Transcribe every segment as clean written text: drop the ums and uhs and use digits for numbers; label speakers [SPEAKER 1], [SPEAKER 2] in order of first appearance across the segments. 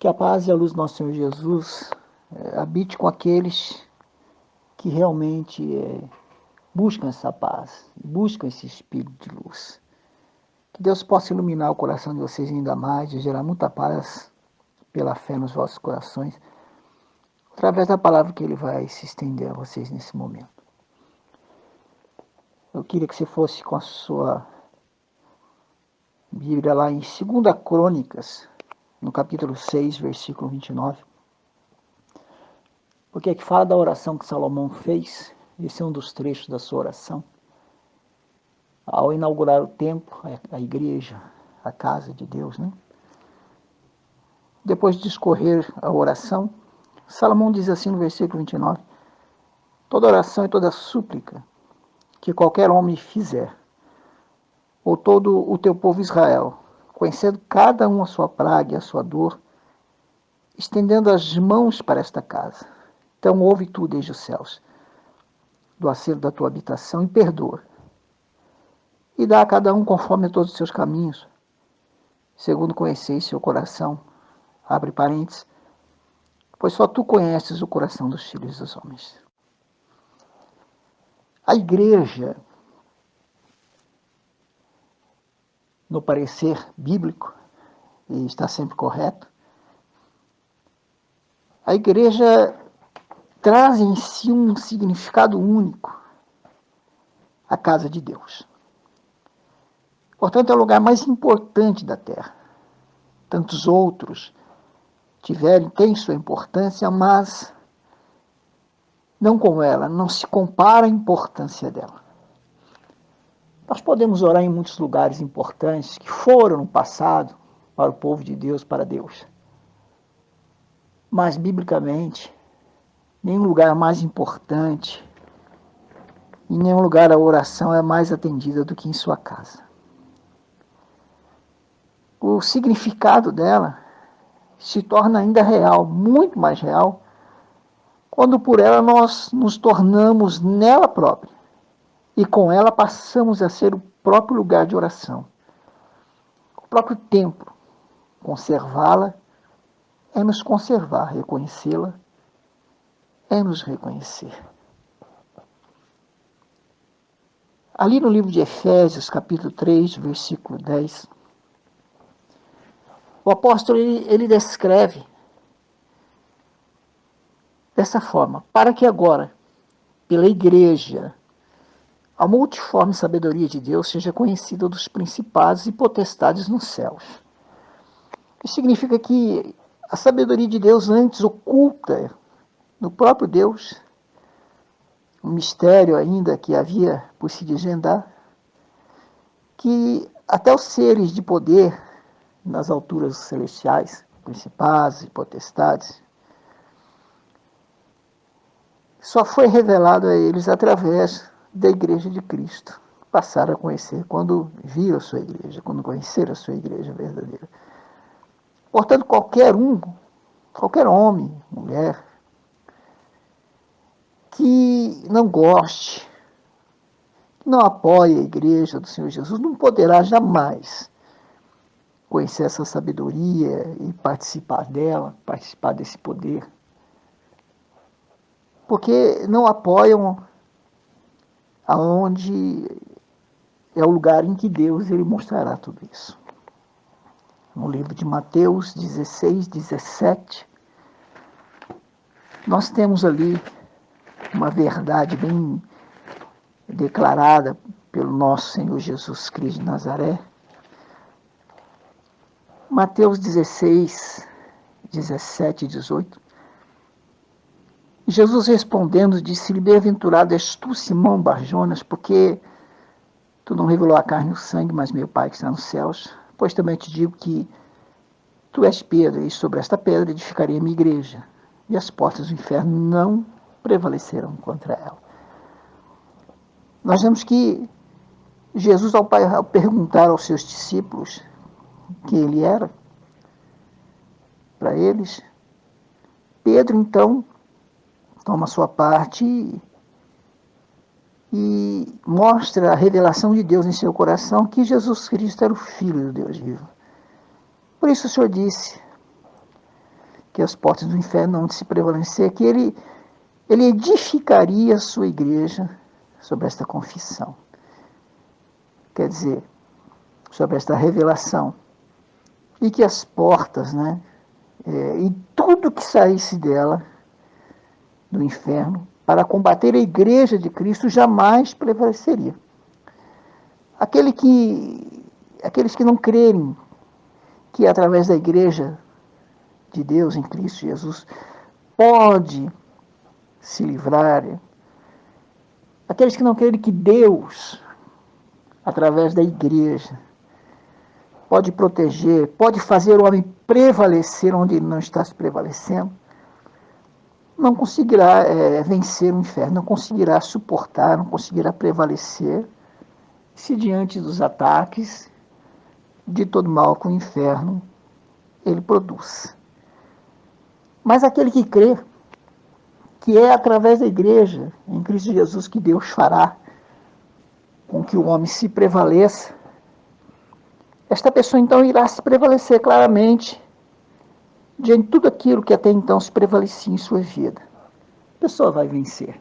[SPEAKER 1] Que a paz e a luz do nosso Senhor Jesus habite com aqueles que realmente buscam essa paz, buscam esse espírito de luz. Que Deus possa iluminar o coração de vocês ainda mais e gerar muita paz pela fé nos vossos corações, através da palavra que Ele vai se estender a vocês nesse momento. Eu queria que você fosse com a sua Bíblia lá em 2 Crônicas, no capítulo 6, versículo 29. Porque aqui fala da oração que Salomão fez. Esse é um dos trechos da sua oração. Ao inaugurar o templo, a igreja, a casa de Deus, né? Depois de discorrer a oração, Salomão diz assim no versículo 29, toda oração e toda súplica que qualquer homem fizer, ou todo o teu povo Israel, conhecendo cada um a sua praga e a sua dor, estendendo as mãos para esta casa. Então ouve tu desde os céus, do acero da tua habitação, e perdoa. E dá a cada um conforme a todos os seus caminhos, segundo conheceis seu coração. Abre parênteses, pois só tu conheces o coração dos filhos dos homens. A igreja, no parecer bíblico, e está sempre correto, a igreja traz em si um significado único, a casa de Deus. Portanto, é o lugar mais importante da terra. Tantos outros têm sua importância, mas não como ela, não se compara a importância dela. Nós podemos orar em muitos lugares importantes que foram no passado para o povo de Deus, para Deus. Mas, biblicamente, nenhum lugar mais importante, em nenhum lugar a oração é mais atendida do que em sua casa. O significado dela se torna ainda real, muito mais real, quando por ela nós nos tornamos nela própria e com ela passamos a ser o próprio lugar de oração, o próprio templo. Conservá-la é nos conservar, reconhecê-la é nos reconhecer. Ali no livro de Efésios, capítulo 3, versículo 10, o apóstolo ele descreve dessa forma: para que agora, pela igreja, a multiforme sabedoria de Deus seja conhecida dos principados e potestades nos céus. Isso significa que a sabedoria de Deus antes oculta no próprio Deus, um mistério ainda que havia por se desvendar, que até os seres de poder nas alturas celestiais, principados e potestades, só foi revelado a eles através da igreja de Cristo. Passaram a conhecer quando viram a sua igreja, quando conheceram a sua igreja verdadeira. Portanto, qualquer homem, mulher, que não goste, que não apoie a igreja do Senhor Jesus, não poderá jamais conhecer essa sabedoria e participar dela, participar desse poder. Porque não apoiam aonde é o lugar em que Deus ele mostrará tudo isso. No livro de Mateus 16, 17, nós temos ali uma verdade bem declarada pelo nosso Senhor Jesus Cristo de Nazaré. Mateus 16, 17 e 18. Jesus respondendo disse-lhe: bem-aventurado és tu, Simão Barjonas, porque tu não revelou a carne e o sangue, mas meu Pai que está nos céus. Pois também te digo que tu és pedra, e sobre esta pedra edificarei a minha igreja, e as portas do inferno não prevalecerão contra ela. Nós vemos que Jesus, ao perguntar aos seus discípulos quem ele era, para eles, Pedro, então, toma sua parte e mostra a revelação de Deus em seu coração, que Jesus Cristo era o Filho do Deus vivo. Por isso o Senhor disse: que as portas do inferno não hão de se prevalecer, que ele edificaria a sua igreja sobre esta confissão. Quer dizer, sobre esta revelação. E que as portas, né, e tudo que saísse dela, do inferno, para combater a igreja de Cristo, jamais prevaleceria. Aqueles que não crerem que através da igreja de Deus em Cristo Jesus pode se livrar, aqueles que não crerem que Deus, através da igreja, pode proteger, pode fazer o homem prevalecer onde ele não está se prevalecendo, não conseguirá vencer o inferno, não conseguirá suportar, não conseguirá prevalecer se diante dos ataques de todo mal que o inferno ele produz. Mas aquele que crê que é através da igreja, em Cristo Jesus, que Deus fará com que o homem se prevaleça, esta pessoa então irá se prevalecer claramente diante de tudo aquilo que até então se prevalecia em sua vida. A pessoa vai vencer.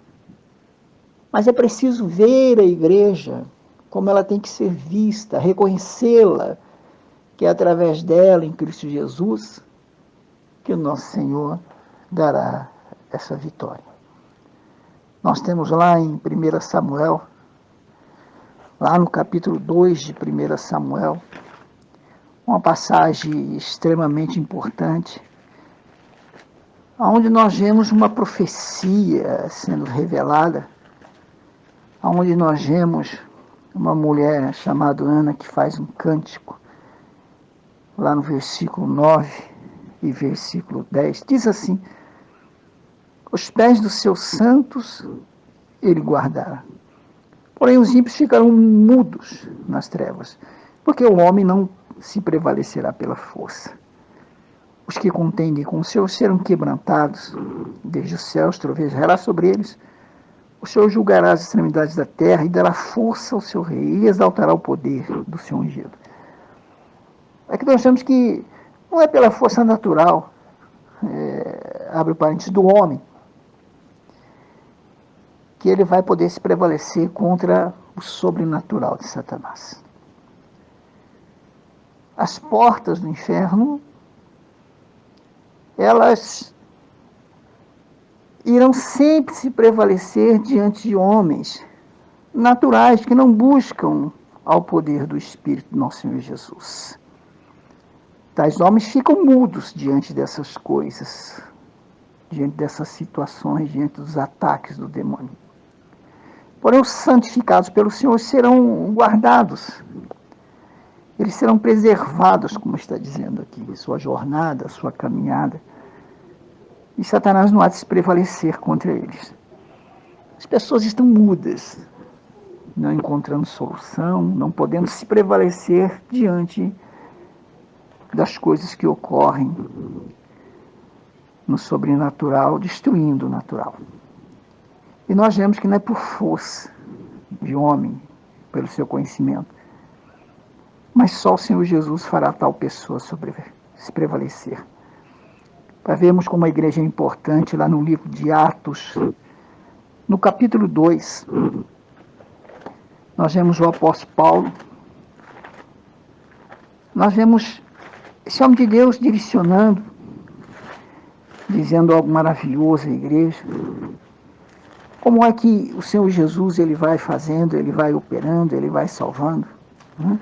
[SPEAKER 1] Mas é preciso ver a igreja como ela tem que ser vista, reconhecê-la, que é através dela, em Cristo Jesus, que o nosso Senhor dará essa vitória. Nós temos lá em 1 Samuel, lá no capítulo 2 de 1 Samuel, uma passagem extremamente importante, onde nós vemos uma profecia sendo revelada, onde nós vemos uma mulher chamada Ana que faz um cântico, lá no versículo 9 e versículo 10, diz assim: os pés dos seus santos ele guardará, porém os ímpios ficarão mudos nas trevas, porque o homem não se prevalecerá pela força. Os que contendem com o Senhor serão quebrantados, desde os céus trovejará sobre eles. O Senhor julgará as extremidades da terra e dará força ao seu rei e exaltará o poder do seu ungido. É que nós temos que não é pela força natural, abre o parênteses, do homem, que ele vai poder se prevalecer contra o sobrenatural de Satanás. As portas do inferno, elas irão sempre se prevalecer diante de homens naturais que não buscam ao poder do Espírito do nosso Senhor Jesus. Tais homens ficam mudos diante dessas coisas, diante dessas situações, diante dos ataques do demônio. Porém, os santificados pelo Senhor serão guardados. Eles serão preservados, como está dizendo aqui, sua jornada, sua caminhada. E Satanás não há de se prevalecer contra eles. As pessoas estão mudas, não encontrando solução, não podendo se prevalecer diante das coisas que ocorrem no sobrenatural, destruindo o natural. E nós vemos que não é por força de homem, pelo seu conhecimento, mas só o Senhor Jesus fará tal pessoa se prevalecer. Para vermos como a igreja é importante, lá no livro de Atos, no capítulo 2, nós vemos o apóstolo Paulo, nós vemos esse homem de Deus direcionando, dizendo algo maravilhoso à igreja. Como é que o Senhor Jesus ele vai fazendo, ele vai operando, ele vai salvando, né?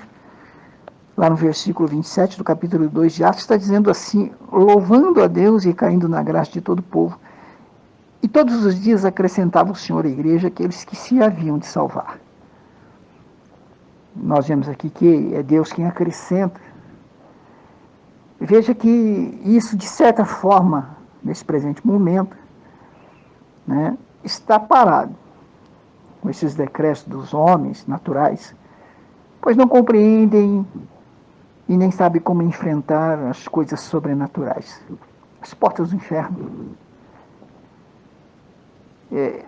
[SPEAKER 1] Lá no versículo 27 do capítulo 2 de Atos, está dizendo assim: louvando a Deus e caindo na graça de todo o povo. E todos os dias acrescentava o Senhor à igreja aqueles que se haviam de salvar. Nós vemos aqui que é Deus quem acrescenta. Veja que isso, de certa forma, nesse presente momento, né, está parado com esses decretos dos homens naturais, pois não compreendem e nem sabem como enfrentar as coisas sobrenaturais. As portas do inferno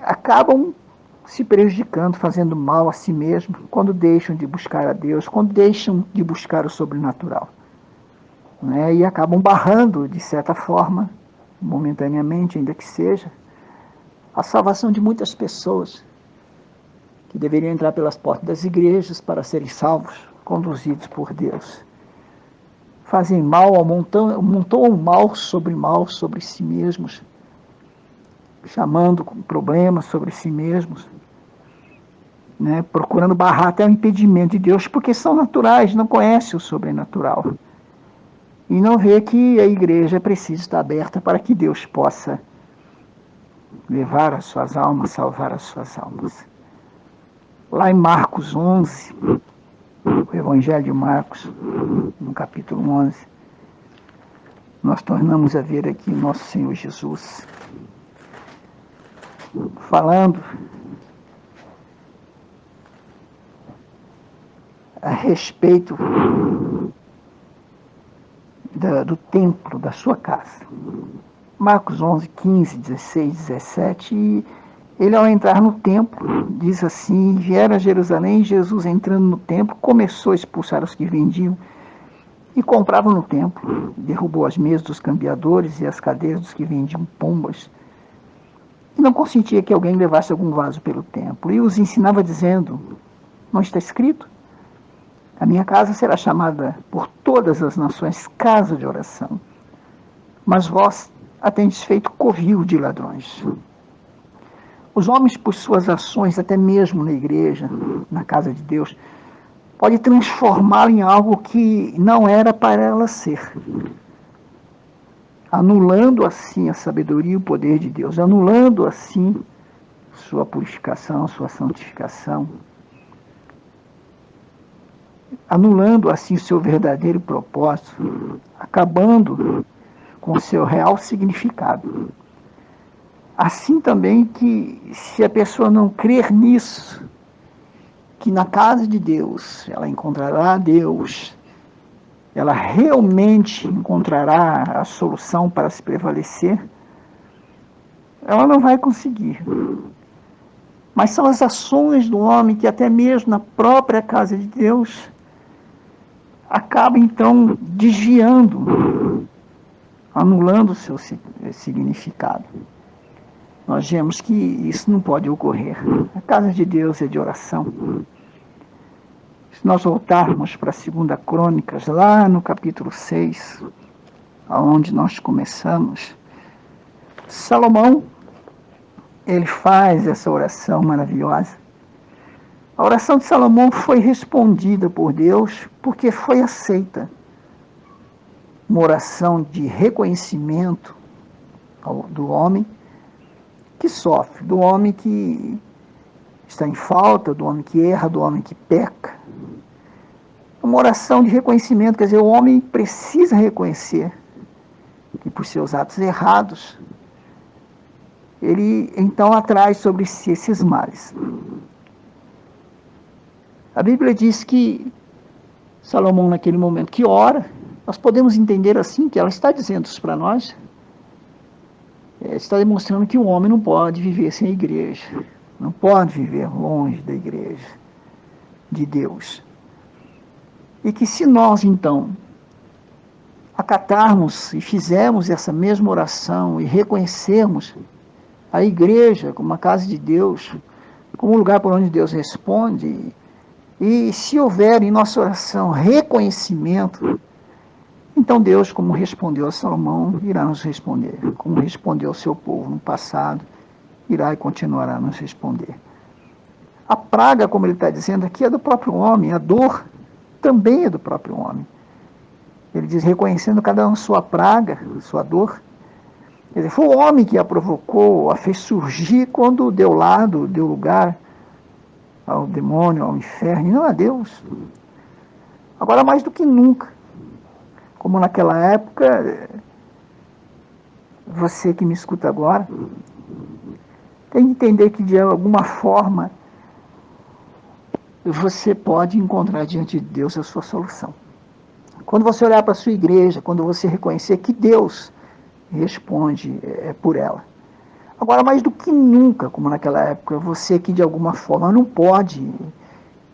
[SPEAKER 1] acabam se prejudicando, fazendo mal a si mesmo, quando deixam de buscar a Deus, quando deixam de buscar o sobrenatural, né? E acabam barrando, de certa forma, momentaneamente, ainda que seja, a salvação de muitas pessoas que deveriam entrar pelas portas das igrejas para serem salvos, conduzidos por Deus. Fazem mal, amontoam mal sobre si mesmos, chamando problemas sobre si mesmos, né, procurando barrar até o impedimento de Deus, porque são naturais, não conhecem o sobrenatural. E não vê que a igreja precisa estar aberta para que Deus possa levar as suas almas, salvar as suas almas. Lá em Marcos 11, o Evangelho de Marcos, no capítulo 11, nós tornamos a ver aqui nosso Senhor Jesus falando a respeito do templo, da sua casa. Marcos 11, 15, 16, 17, e ele ao entrar no templo, diz assim, vieram a Jerusalém, Jesus entrando no templo, começou a expulsar os que vendiam e compravam no templo, derrubou as mesas dos cambiadores e as cadeiras dos que vendiam pombas, e não consentia que alguém levasse algum vaso pelo templo, e os ensinava dizendo, não está escrito? A minha casa será chamada por todas as nações casa de oração, mas vós a tendes feito covil de ladrões. Os homens, por suas ações, até mesmo na igreja, na casa de Deus, pode transformá-la em algo que não era para ela ser, anulando assim a sabedoria e o poder de Deus, anulando assim sua purificação, sua santificação, anulando assim o seu verdadeiro propósito, acabando com o seu real significado. Assim também que, se a pessoa não crer nisso, que na casa de Deus ela encontrará a Deus, ela realmente encontrará a solução para se prevalecer, ela não vai conseguir. Mas são as ações do homem que até mesmo na própria casa de Deus acaba então desviando, anulando o seu significado. Nós vemos que isso não pode ocorrer. A casa de Deus é de oração. Se nós voltarmos para a 2 Crônicas, lá no capítulo 6, aonde nós começamos, Salomão, ele faz essa oração maravilhosa. A oração de Salomão foi respondida por Deus porque foi aceita. Uma oração de reconhecimento do homem que sofre, do homem que está em falta, do homem que erra, do homem que peca. Uma oração de reconhecimento, quer dizer, o homem precisa reconhecer que por seus atos errados, ele então atrai sobre si esses males. A Bíblia diz que Salomão, naquele momento que ora, nós podemos entender assim que ela está dizendo isso para nós, está demonstrando que o homem não pode viver sem a igreja, não pode viver longe da igreja, de Deus. E que se nós, então, acatarmos e fizermos essa mesma oração e reconhecermos a igreja como a casa de Deus, como um lugar por onde Deus responde, e se houver em nossa oração reconhecimento, então Deus, como respondeu a Salomão, irá nos responder. Como respondeu ao seu povo no passado, irá e continuará a nos responder. A praga, como ele está dizendo aqui, é do próprio homem. A dor também é do próprio homem. Ele diz, reconhecendo cada um sua praga, sua dor. Quer dizer, foi o homem que a provocou, a fez surgir quando deu lugar ao demônio, ao inferno, e não a Deus. Agora, mais do que nunca, como naquela época, você que me escuta agora, tem que entender que de alguma forma você pode encontrar diante de Deus a sua solução. Quando você olhar para a sua igreja, quando você reconhecer que Deus responde por ela. Agora, mais do que nunca, como naquela época, você que de alguma forma não pode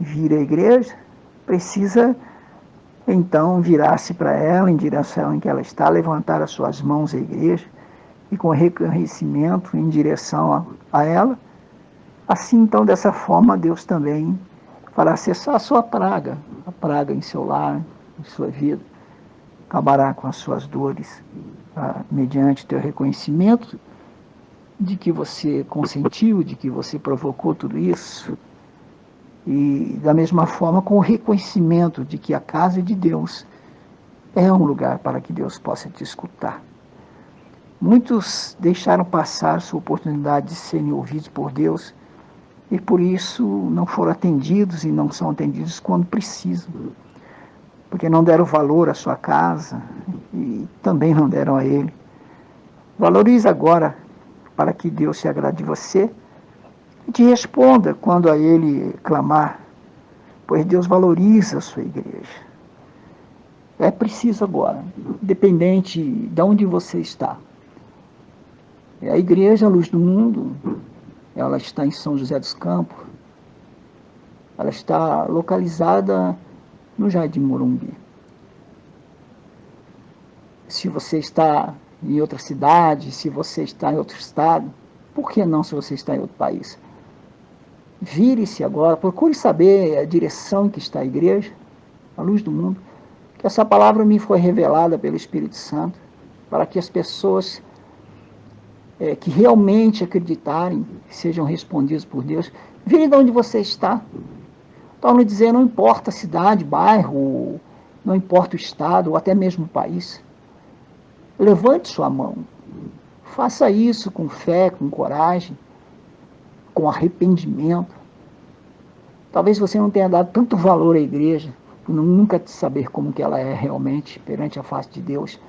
[SPEAKER 1] vir à igreja, precisa então virar-se para ela, em direção em que ela está, levantar as suas mãos à igreja e com reconhecimento em direção a ela, assim então dessa forma Deus também fará cessar a sua praga, a praga em seu lar, em sua vida, acabará com as suas dores, mediante teu reconhecimento de que você consentiu, de que você provocou tudo isso, e da mesma forma com o reconhecimento de que a casa de Deus é um lugar para que Deus possa te escutar. Muitos deixaram passar sua oportunidade de serem ouvidos por Deus e por isso não foram atendidos e não são atendidos quando precisam, porque não deram valor à sua casa e também não deram a Ele. Valorize agora para que Deus se agrade de você e te responda quando a Ele clamar, pois Deus valoriza a sua igreja. É preciso agora, independente de onde você está. A igreja, a luz do mundo, ela está em São José dos Campos, ela está localizada no Jardim Morumbi. Se você está em outra cidade, se você está em outro estado, por que não se você está em outro país? Vire-se agora, procure saber a direção em que está a igreja, a luz do mundo, que essa palavra me foi revelada pelo Espírito Santo, para que as pessoas que realmente acreditarem, sejam respondidas por Deus. Vire de onde você está. Torno a dizer, não importa a cidade, bairro, não importa o estado, ou até mesmo o país. Levante sua mão. Faça isso com fé, com coragem, com arrependimento. Talvez você não tenha dado tanto valor à igreja, por nunca saber como que ela é realmente perante a face de Deus.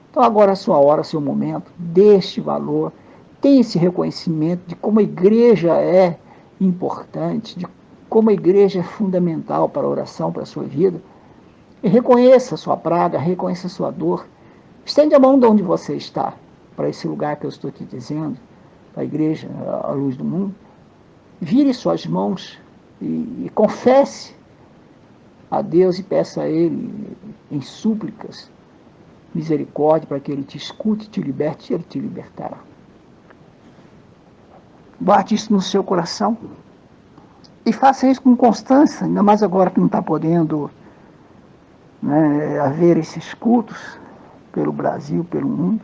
[SPEAKER 1] Então agora é a sua hora, seu momento. Dê este valor. Tenha esse reconhecimento de como a igreja é importante, de como a igreja é fundamental para a oração, para a sua vida. E reconheça a sua praga, reconheça a sua dor. Estende a mão de onde você está, para esse lugar que eu estou te dizendo, para a igreja, a luz do mundo. Vire suas mãos e confesse a Deus e peça a Ele em súplicas misericórdia para que Ele te escute, te liberte e Ele te libertará. Guarde isso no seu coração e faça isso com constância, ainda mais agora que não está podendo haver esses cultos pelo Brasil, pelo mundo.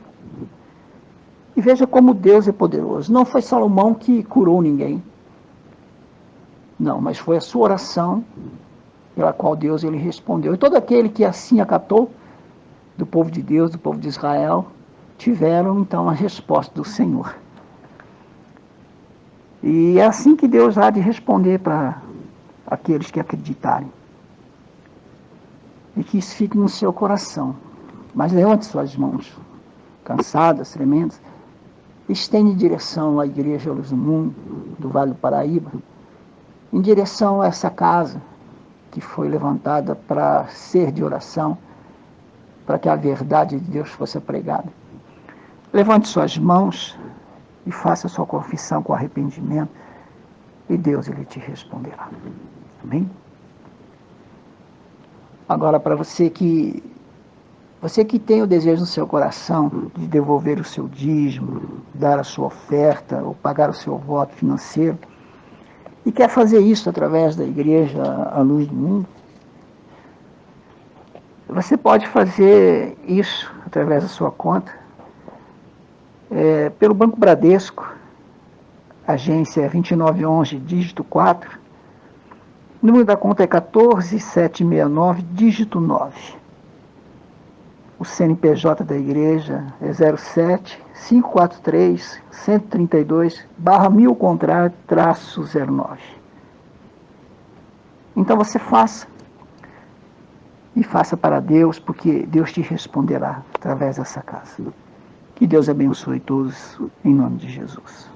[SPEAKER 1] E veja como Deus é poderoso. Não foi Salomão que curou ninguém. Não, mas foi a sua oração pela qual Deus ele respondeu. E todo aquele que assim acatou, do povo de Deus, do povo de Israel, tiveram então a resposta do Senhor. E é assim que Deus há de responder para aqueles que acreditarem. E que isso fique no seu coração. Mas levante suas mãos, cansadas, tremendas, estende em direção à Igreja Luz do Mundo, do Vale do Paraíba, em direção a essa casa que foi levantada para ser de oração, para que a verdade de Deus fosse pregada. Levante suas mãos e faça sua confissão com arrependimento, e Deus ele te responderá. Amém? Agora, para você que tem o desejo no seu coração de devolver o seu dízimo, dar a sua oferta ou pagar o seu voto financeiro, e quer fazer isso através da Igreja à Luz do Mundo, você pode fazer isso através da sua conta, pelo Banco Bradesco, agência 2911, dígito 4, número da conta é 14769, dígito 9. O CNPJ da igreja é 07-543-132/1000-09. Então você faça. E faça para Deus, porque Deus te responderá através dessa casa. Que Deus abençoe todos, em nome de Jesus.